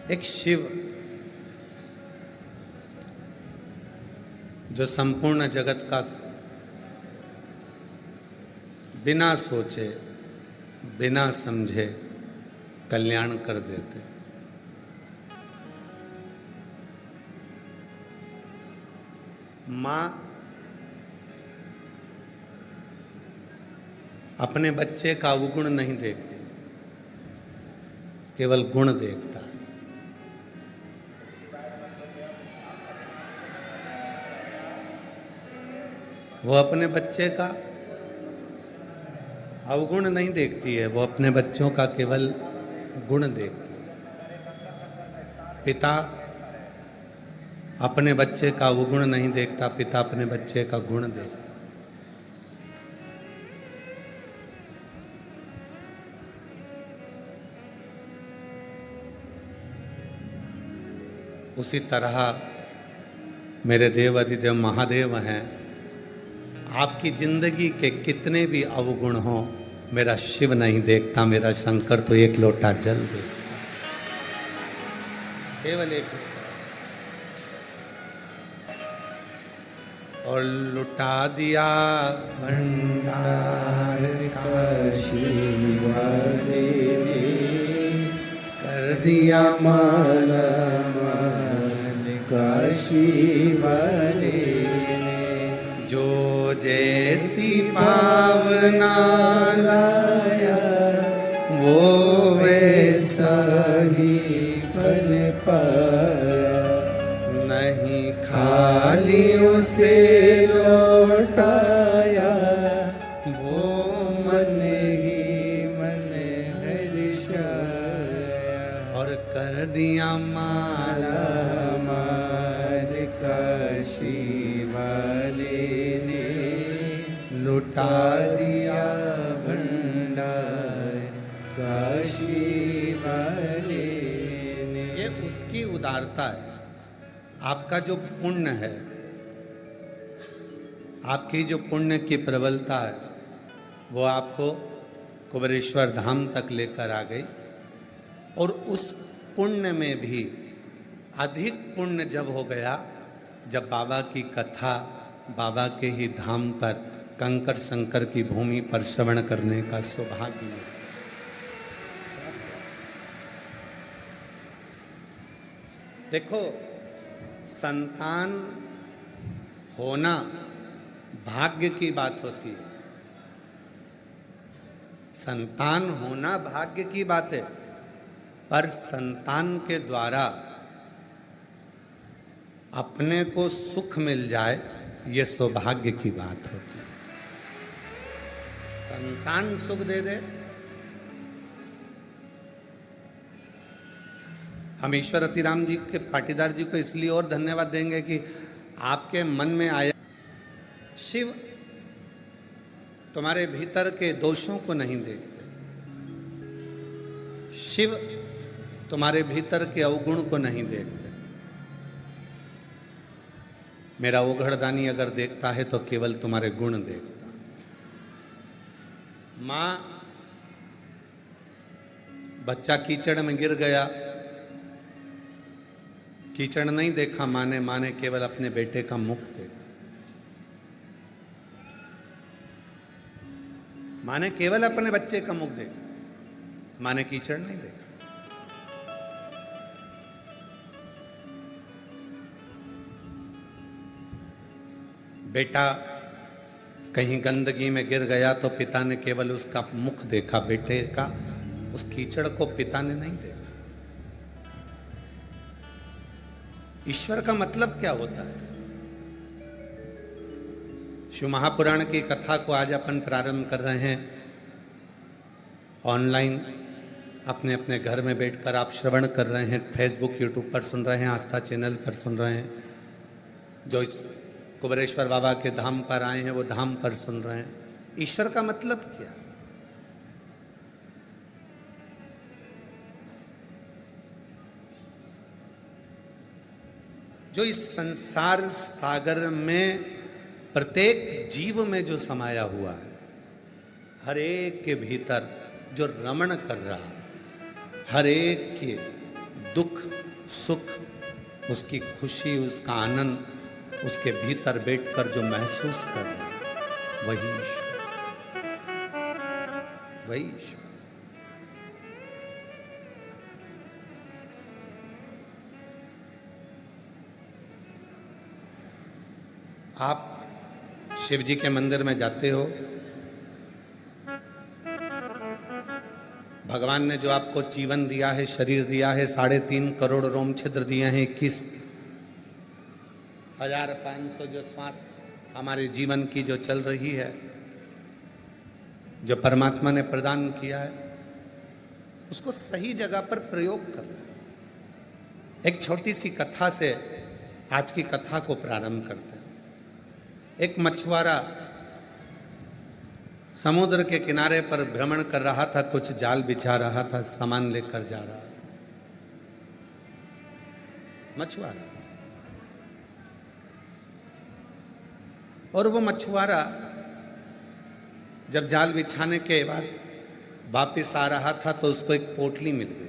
एक शिव जो संपूर्ण जगत का बिना सोचे बिना समझे कल्याण कर देते। माँ अपने बच्चे का अवगुण नहीं देखती, केवल गुण देखता है। वो अपने बच्चे का अवगुण नहीं देखती है, वो अपने बच्चों का केवल गुण देखती है। पिता अपने बच्चे का अवगुण नहीं देखता, पिता अपने बच्चे का गुण देखता। उसी तरह मेरे देव अधिदेव महादेव हैं। आपकी जिंदगी के कितने भी अवगुण हों, मेरा शिव नहीं देखता, मेरा शंकर तो एक लोटा जल देखता, केवल एक। और लुटा दिया भंडार का शिव ने, कर दिया माला का शिव ने, जो जैसी पावना लाया वो वैसा ही फल पाया। नहीं खाली उसे लौटाया, वो मन ही मन हर्षाया। और कर दिया माला माल का शिव ने, लुटा दिया भंडार का शिव ने। ये उसकी उदारता है। आपका जो पुण्य है, आपकी जो पुण्य की प्रबलता है, वो आपको कुबेरेश्वर धाम तक लेकर आ गई। और उस पुण्य में भी अधिक पुण्य जब हो गया, जब बाबा की कथा बाबा के ही धाम पर कंकर शंकर की भूमि पर श्रवण करने का सौभाग्य मिला। देखो, संतान होना भाग्य की बात होती है। संतान होना भाग्य की बात है, पर संतान के द्वारा अपने को सुख मिल जाए, ये सौभाग्य की बात होती है। संतान सुख दे दे, हम ईश्वर अतिराम जी के पाटीदार जी को इसलिए और धन्यवाद देंगे कि आपके मन में आया। शिव तुम्हारे भीतर के दोषों को नहीं देखते, शिव तुम्हारे भीतर के अवगुण को नहीं देखते। मेरा ओघड़दानी अगर देखता है तो केवल तुम्हारे गुण देखता। माँ, बच्चा कीचड़ में गिर गया, कीचड़ नहीं देखा माँ ने केवल अपने बेटे का मुख देखा। माँ ने केवल अपने बच्चे का मुख देखा, माँ ने कीचड़ नहीं देखा। बेटा कहीं गंदगी में गिर गया तो पिता ने केवल उसका मुख देखा, बेटे का उस कीचड़ को पिता ने नहीं देखा। ईश्वर का मतलब क्या होता है? शिव महापुराण की कथा को आज अपन प्रारंभ कर रहे हैं। ऑनलाइन अपने अपने घर में बैठकर आप श्रवण कर रहे हैं, फेसबुक यूट्यूब पर सुन रहे हैं, आस्था चैनल पर सुन रहे हैं, जो कुबेरेश्वर बाबा के धाम पर आए हैं वो धाम पर सुन रहे हैं। ईश्वर का मतलब क्या? जो इस संसार सागर में प्रत्येक जीव में जो समाया हुआ है, हर एक के भीतर जो रमण कर रहा है, हर एक के दुख सुख, उसकी खुशी, उसका आनंद उसके भीतर बैठकर जो महसूस कर रहा है वही ईश्वर, वही ईश्वर। आप शिव जी के मंदिर में जाते हो, भगवान ने जो आपको जीवन दिया है, शरीर दिया है, 3.5 करोड़ रोम छिद्र दिए हैं, 21,500 जो श्वास हमारे जीवन की जो चल रही है, जो परमात्मा ने प्रदान किया है, उसको सही जगह पर प्रयोग कर रहे हैं। एक छोटी सी कथा से आज की कथा को प्रारंभ करते हैं। एक मछुआरा समुद्र के किनारे पर भ्रमण कर रहा था, कुछ जाल बिछा रहा था, सामान लेकर जा रहा था। मछुआरा, और वो मछुआरा जब जाल बिछाने के बाद वापस आ रहा था तो उसको एक पोटली मिल गई।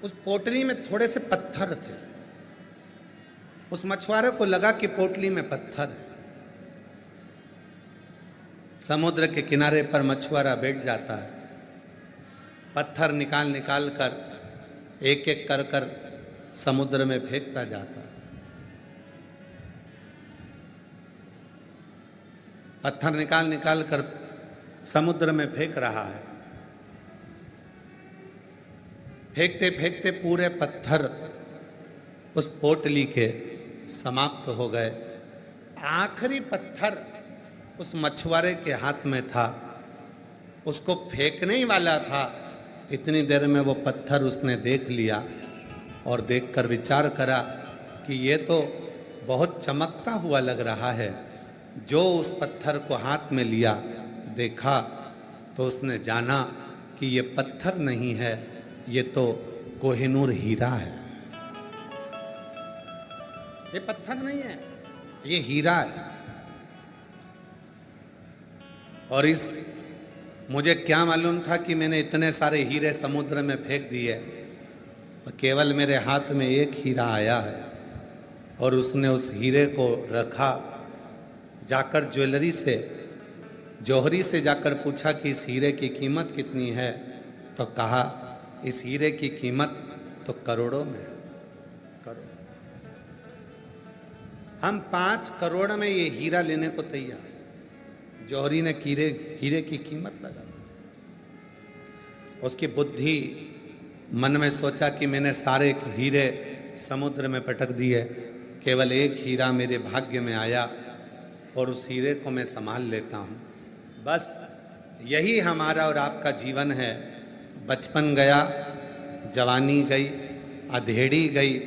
उस पोटली में थोड़े से पत्थर थे। उस मछुआरे को लगा कि पोटली में पत्थर है। समुद्र के किनारे पर मछुआरा बैठ जाता है, पत्थर निकाल निकाल कर एक एक कर कर समुद्र में फेंकता जाता है। पत्थर निकाल निकाल कर समुद्र में फेंक रहा है। फेंकते फेंकते पूरे पत्थर उस पोटली के समाप्त हो गए। आखिरी पत्थर उस मछुआरे के हाथ में था, उसको फेंकने ही वाला था। इतनी देर में वो पत्थर उसने देख लिया और देखकर विचार करा कि ये तो बहुत चमकता हुआ लग रहा है। जो उस पत्थर को हाथ में लिया, देखा तो उसने जाना कि ये पत्थर नहीं है, ये तो कोहिनूर हीरा है। ये पत्थर नहीं है, ये हीरा है। और इस मुझे क्या मालूम था कि मैंने इतने सारे हीरे समुद्र में फेंक दिए और केवल मेरे हाथ में एक हीरा आया है। और उसने उस हीरे को रखा, जाकर ज्वेलरी से, जौहरी से जाकर पूछा कि इस हीरे की कीमत कितनी है, तो कहा इस हीरे की कीमत तो करोड़ों में है। करोड़। हम 5 करोड़ में ये हीरा लेने को तैयार। जौहरी ने हीरे की कीमत लगा। उसकी बुद्धि मन में सोचा कि मैंने सारे हीरे समुद्र में पटक दिए, केवल एक हीरा मेरे भाग्य में आया और उस हीरे को मैं संभाल लेता हूँ। बस यही हमारा और आपका जीवन है। बचपन गया, जवानी गई, अधेड़ी गई,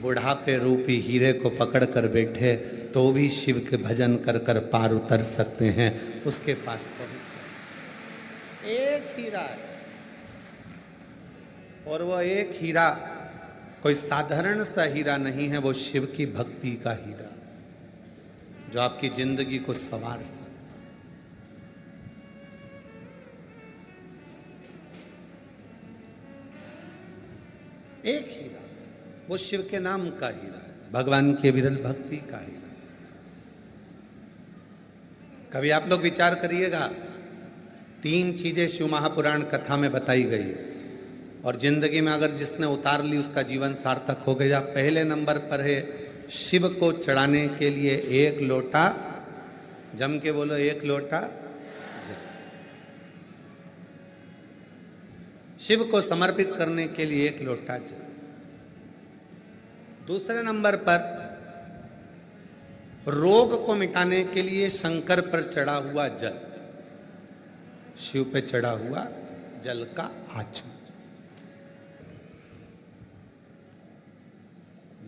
बुढ़ापे रूपी हीरे को पकड़ कर बैठे तो भी शिव के भजन कर कर पार उतर सकते हैं, उसके पास पहुंच सकते। एक हीरा है, और वो एक हीरा कोई साधारण सा हीरा नहीं है, वो शिव की भक्ति का हीरा जो आपकी जिंदगी को संवार सकता। एक हीरा, वो शिव के नाम का हीरा है, भगवान के विरल भक्ति का हीरा। कभी आप लोग विचार करिएगा, 3 चीजें शिव महापुराण कथा में बताई गई है और जिंदगी में अगर जिसने उतार ली उसका जीवन सार्थक हो गया। पहले नंबर पर है शिव को चढ़ाने के लिए 1 लोटा, जम के बोलो 1 लोटा जल। शिव को समर्पित करने के लिए 1 लोटा जल। दूसरे नंबर पर रोग को मिटाने के लिए शंकर पर चढ़ा हुआ जल, शिव पे चढ़ा हुआ जल का आचमन।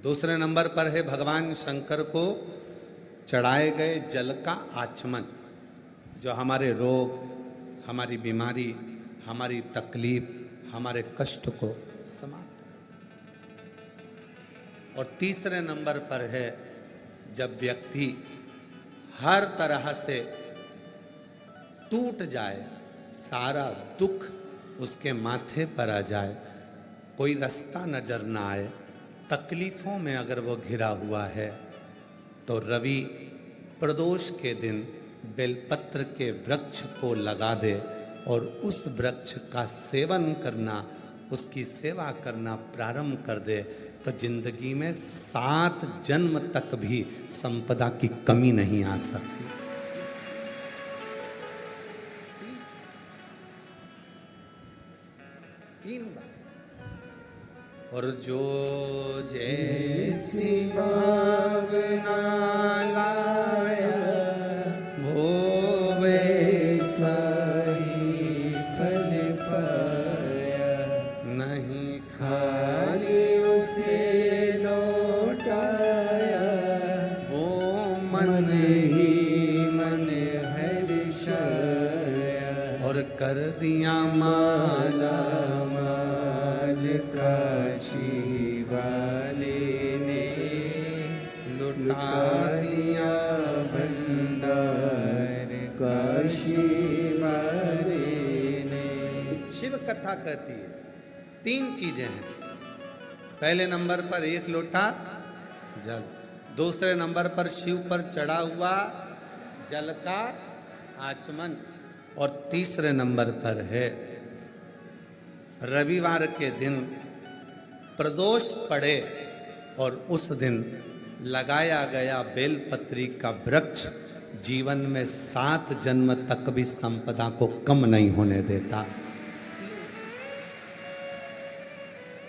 दूसरे नंबर पर है भगवान शंकर को चढ़ाए गए जल का आचमन, जो हमारे रोग, हमारी बीमारी, हमारी तकलीफ, हमारे कष्ट को समाप्त। और तीसरे नंबर पर है जब व्यक्ति हर तरह से टूट जाए, सारा दुख उसके माथे पर आ जाए, कोई रास्ता नजर ना आए, तकलीफों में अगर वो घिरा हुआ है, तो रवि प्रदोष के दिन बेलपत्र के वृक्ष को लगा दे और उस वृक्ष का सेवन करना, उसकी सेवा करना प्रारंभ कर दे, तो जिंदगी में 7 जन्म तक भी संपदा की कमी नहीं आ सकती। और जो जैसी भावना लाया वो वैसा ही फल पाया, नहीं खाली उसे लौटाया, वो मन ही मन हर्षाया, और कर दिया माला काशी वाले ने, लुटा दिया भंडार काशी वाले ने। शिव कथा कहती है 3 चीजें हैं। पहले नंबर पर 1 लोटा जल, दूसरे नंबर पर शिव पर चढ़ा हुआ जल का आचमन, और तीसरे नंबर पर है रविवार के दिन प्रदोष पड़े और उस दिन लगाया गया बेलपत्री का वृक्ष जीवन में 7 जन्म तक भी संपदा को कम नहीं होने देता।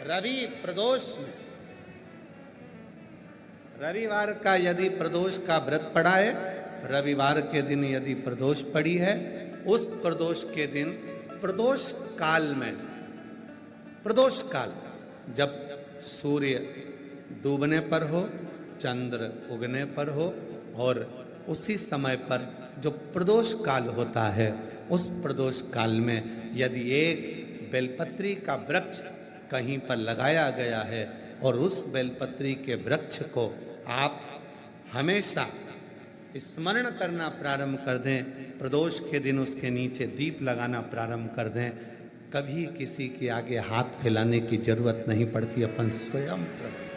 रवि प्रदोष में, रविवार का यदि प्रदोष का व्रत पड़ा है, रविवार के दिन यदि प्रदोष पड़ी है, उस प्रदोष के दिन प्रदोष काल में, प्रदोष काल जब सूर्य डूबने पर हो, चंद्र उगने पर हो, और उसी समय पर जो प्रदोष काल होता है, उस प्रदोष काल में यदि एक बेलपत्री का वृक्ष कहीं पर लगाया गया है और उस बेलपत्री के वृक्ष को आप हमेशा स्मरण करना प्रारंभ कर दें, प्रदोष के दिन उसके नीचे दीप लगाना प्रारंभ कर दें, कभी किसी के आगे हाथ फैलाने की जरूरत नहीं पड़ती, अपन स्वयं प्रभु।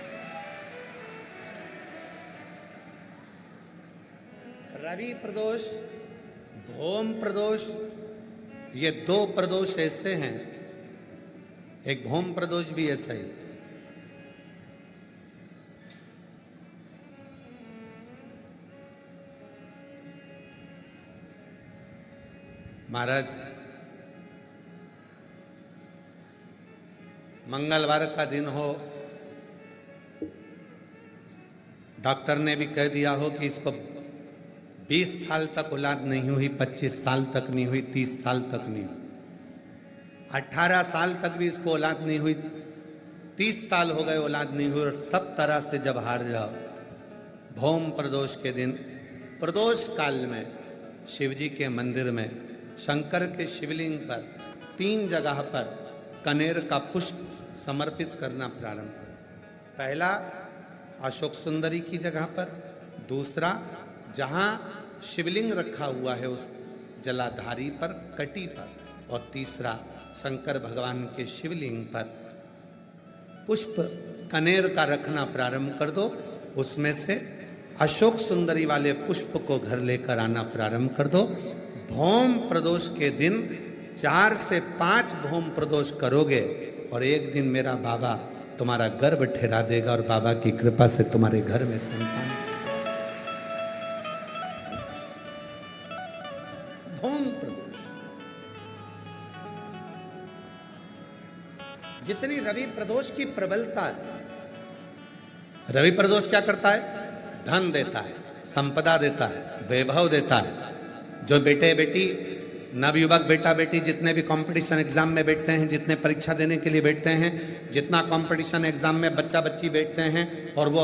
रवि प्रदोष, भौम प्रदोष, ये 2 प्रदोष ऐसे हैं, एक भौम प्रदोष भी ऐसा ही। महाराज, मंगलवार का दिन हो, डॉक्टर ने भी कह दिया हो कि इसको 20 साल तक औलाद नहीं हुई, 25 साल तक नहीं हुई, 30 साल तक नहीं हुई, 18 साल तक भी इसको औलाद नहीं हुई, 30 साल हो गए औलाद नहीं हुई, और सब तरह से जब हार जाओ, भौम प्रदोष के दिन, प्रदोष काल में शिवजी के मंदिर में शंकर के शिवलिंग पर 3 जगह पर कनेर का पुष्प समर्पित करना प्रारंभ करें। पहला अशोक सुंदरी की जगह पर, दूसरा जहाँ शिवलिंग रखा हुआ है उस जलाधारी पर, कटी पर, और तीसरा शंकर भगवान के शिवलिंग पर पुष्प कनेर का रखना प्रारंभ कर दो। उसमें से अशोक सुंदरी वाले पुष्प को घर लेकर आना प्रारंभ कर दो। भौम प्रदोष के दिन 4 से 5 भौम प्रदोष करोगे और एक दिन मेरा बाबा तुम्हारा गर्भ ठहरा देगा और बाबा की कृपा से तुम्हारे घर में संतान। भौम प्रदोष, जितनी रवि प्रदोष की प्रबलता है, रवि प्रदोष क्या करता है? धन देता है, संपदा देता है, वैभव देता है। जो बेटे बेटी, नवयुवक बेटा बेटी जितने भी कंपटीशन एग्जाम में बैठते हैं, जितने परीक्षा देने के लिए बैठते हैं, जितना कंपटीशन एग्जाम में बच्चा बच्ची बैठते हैं और वो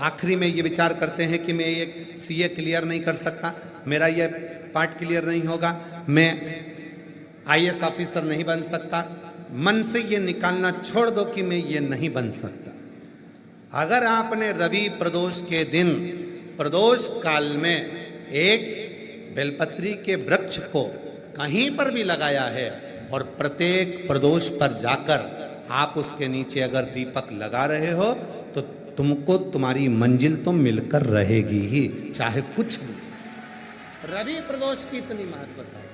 आखिरी में ये विचार करते हैं कि मैं ये सीए क्लियर नहीं कर सकता, मेरा ये पार्ट क्लियर नहीं होगा, मैं आईएएस ऑफिसर नहीं बन सकता, मन से ये निकालना छोड़ दो कि मैं ये नहीं बन सकता। अगर आपने रवि प्रदोष के दिन प्रदोष काल में एक बेलपत्री के वृक्ष को कहीं पर भी लगाया है और प्रत्येक प्रदोष पर जाकर आप उसके नीचे अगर दीपक लगा रहे हो तो तुमको तुम्हारी मंजिल तो मिलकर रहेगी ही, चाहे कुछ भी। रवि प्रदोष की इतनी महत्वता है।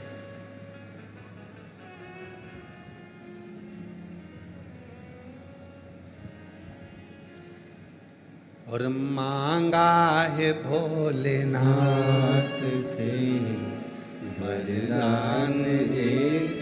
और मांगा है भोलेनाथ से वरदान एक